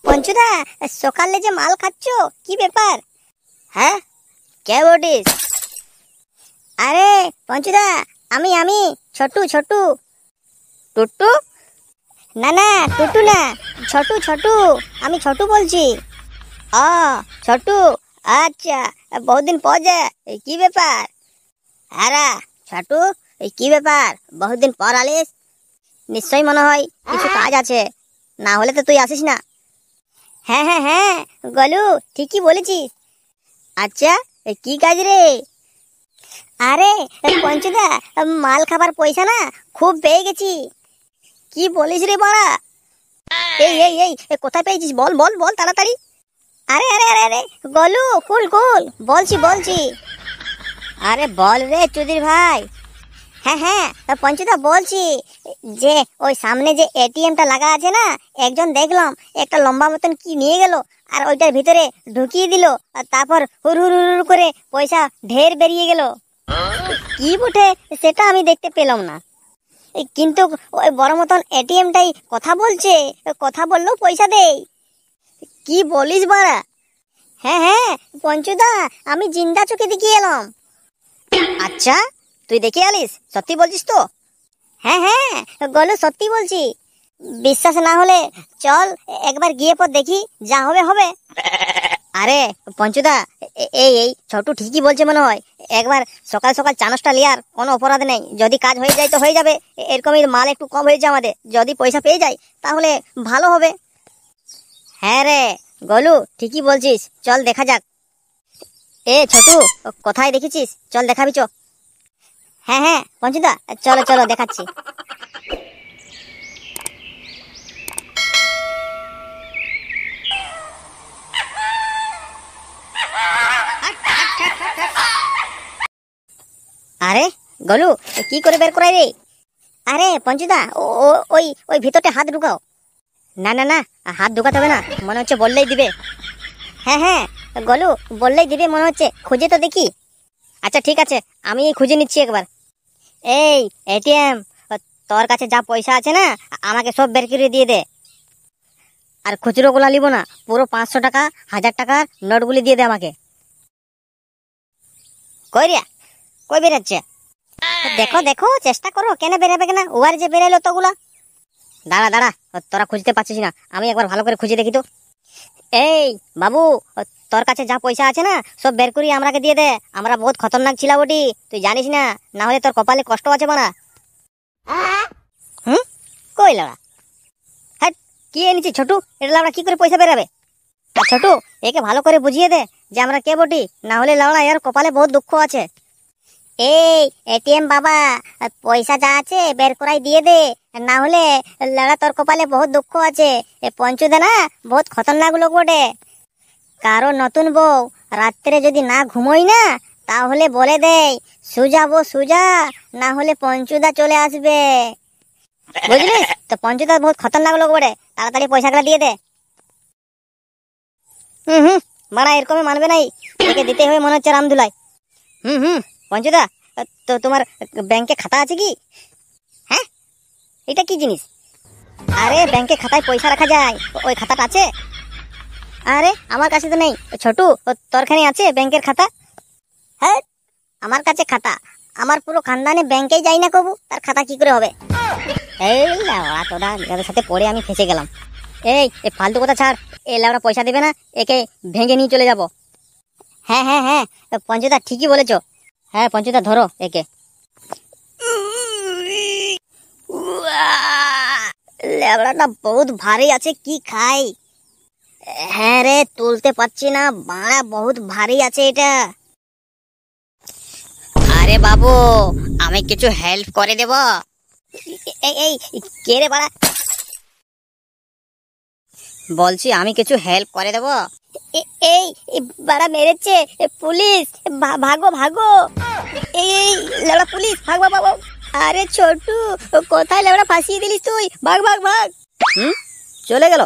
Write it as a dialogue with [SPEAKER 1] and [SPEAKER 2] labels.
[SPEAKER 1] পঞ্চুদা, সকালে যে মাল খাচ্ছ কি ব্যাপার? হ্যাঁ, কে বলিস? আরে পঞ্চুদা, আমি ছোটু ছোটু। টুটু? না না, টুটু না, ছোটু ছোটু। আমি ছোটু বলছি। ও ছোটু, আচ্ছা, বহুত দিন পর যে, কি ব্যাপার? আরে ছোটু, কি ব্যাপার, বহুত দিন পর আলিস? নিশ্চয়ই মনে হয় কিছু কাজ আছে, না হলে তো তুই আসিস না। হ্যাঁ হ্যাঁ হ্যাঁ গলু, ঠিকই বলেছিস। আচ্ছা, কি কাজ রে? আরে পঞ্চুদা, মাল খাবার পয়সা না খুব পেয়ে গেছি। কি বলিস রে বাড়া? এই এই এই কোথায় পেয়েছিস? বল বল বল তাড়াতাড়ি। আরে আরে আরে আরে গলু, কুল কুল, বলছি। আরে বল রে চুদির ভাই। হ্যাঁ হ্যাঁ পঞ্চুদা বলছি, যে ওই সামনে যে এটিএমটা লাগা আছে না, একজন দেখলাম একটা লম্বা মতন কি নিয়ে গেল, আর ওইটার ভিতরে ঢুকিয়ে দিল, আর তারপর হুর হুর হুর করে পয়সা ঢের বেরিয়ে গেল। কি বটে সেটা আমি দেখতে পেলাম না, কিন্তু ওই বড় মতন এটিএমটাই কথা বলছে, কথা বললেও পয়সা দেয়। কি বলিস বাড়া? হ্যাঁ হ্যাঁ পঞ্চুদা, আমি জিন্দা চোখে দেখিয়ে এলাম। আচ্ছা, তুই দেখে আলিস? সত্যি বলছিস তো? হ্যাঁ হ্যাঁ গলু, সত্যি বলছি। বিশ্বাস না হলে চল একবার গিয়ে পর দেখি, যা হবে হবে। আরে পঞ্চুদা, এই এই ছোটু ঠিকই বলছে মনে হয়। একবার সকাল সকাল চানসটা লিয়ার কোনো অপরাধ নেই, যদি কাজ হয়ে যায় তো হয়ে যাবে। এরকমই মাল একটু কম হয়েছে আমাদের, যদি পয়সা পেয়ে যায় তাহলে ভালো হবে। হ্যাঁ রে গলু, ঠিকই বলছিস, চল দেখা যাক। এ ছোটু, কোথায় দেখেছিস? চল দেখাবি চ। হ্যাঁ হ্যাঁ পঞ্চুদা, চলো চলো দেখাচ্ছি। আরে গলু, কি করে বের করাই রে? আরে পঞ্চুদা, ওই ওই ভিতরটা হাত ঢুকাও। না না না, হাত ঢুকাতে হবে না, মনে হচ্ছে বললেই দিবে। হ্যাঁ হ্যাঁ গলু, বললেই দিবে মনে হচ্ছে, খুঁজে তো দেখি। আচ্ছা ঠিক আছে, আমি খুঁজে নিচ্ছি একবার। এই এটিএম, তোর কাছে যা পয়সা আছে না, আমাকে সব বের করে দিয়ে দে। আর খুচরো গুলা নিব না, পুরো 500 টাকা 1000 টাকার নোটগুলি দিয়ে দে আমাকে। কই রে, কই বেরাচ্ছে? দেখো দেখো, চেষ্টা করো, কেন বেরাবে কেনা? ওয়ার যে বেরাইলো তোগুলা। দাঁড়া দাঁড়া, তোরা খুঁজতে পারছিস না, আমি একবার ভালো করে খুঁজে দেখি তো। এই বাবু, তোর কাছে যা পয়সা আছে না, সব বের করি আমাকে দিয়ে দে। আমরা বহুত খতরনাক ছিলা বটি, তুই জানিস না, না হলে তোর কপালে কষ্ট আছে বানা। হুম, কই লাউড়া? হ্যাঁ, কি এনেছি ছোটু? এটা লাউড়া কি করে পয়সা বেরাবে? ছোটু, একে ভালো করে বুঝিয়ে দে যে আমরা কে বটি, না হলে লাউড়া এর কপালে বহুত দুঃখ আছে। এই এটিএম বাবা, পয়সা যা আছে বের করাই দিয়ে দে, না হলে লাউড়া তোর কপালে বহুত দুঃখ আছে। এ পঞ্চুদা না বহুত খতরনাক লোক বটে। কারো নতুন বউ রাত্রে যদি না ঘুমোই না, তাহলে বলে দেয় সুজাবো সুজা, না হলে পঞ্চুদা চলে আসবে, বুঝলিস তো? পঞ্চুদা বহুত খতরনাক লোক বটে, তাড়াতাড়ি পয়সাগুলো দিয়ে দে। হুম, মারা এরকমই মানবে নাই, একে দিতে হবে মনে হচ্ছে রামধুলাই। হুম পঞ্চুদা, তো তোমার ব্যাংকে খাতা আছে কি? হ্যাঁ, এটা কি জিনিস? আরে ব্যাংকে খাতায় পয়সা রাখা যায়, ওই খাতাটা আছে? আরে আমার কাছে তো নেই। ছোটু, তোরখানে আছে ব্যাংকের খাতা? হ্যাঁ, আমার কাছে খাতা, আমার পুরো খানদানে ব্যাংকেই যাই না কবু, তার খাতা কি করে হবে? এই লাউড়া, তোরা যাদের সাথে পড়ে আমি ফেসে গেলাম। এই ফালতু কথা ছাড়, এই লাউড়া পয়সা দেবে না, একে ভেঙে নিয়ে চলে যাব। হ্যাঁ হ্যাঁ হ্যাঁ পঞ্চুদা, ঠিকই বলেছো। হ্যাঁ পঞ্চুদা, ধরো একে। লেবড়াটা বহুত ভারী আছে, কি খাই? হ্যাঁ রে, তুলতে পারছি না, বাড়া বহুত ভারী আছে এটা। আরে বাবু, আমি কিছু হেল্প করে দেব। এই এই কে রে বাড়া? বলছি আমি কিছু হেল্প করে দেব। এই বাড়া মেরেছে, পুলিশ, ভাগো ভাগো। এই লেবড়া পুলিশ, ভাগ ভাগ ভাগ। আরে ছোটু, কোথায় লেবড়া ফাঁসিয়ে দিলিস তুই? ভাগ ভাগ ভাগ। চলে গেল।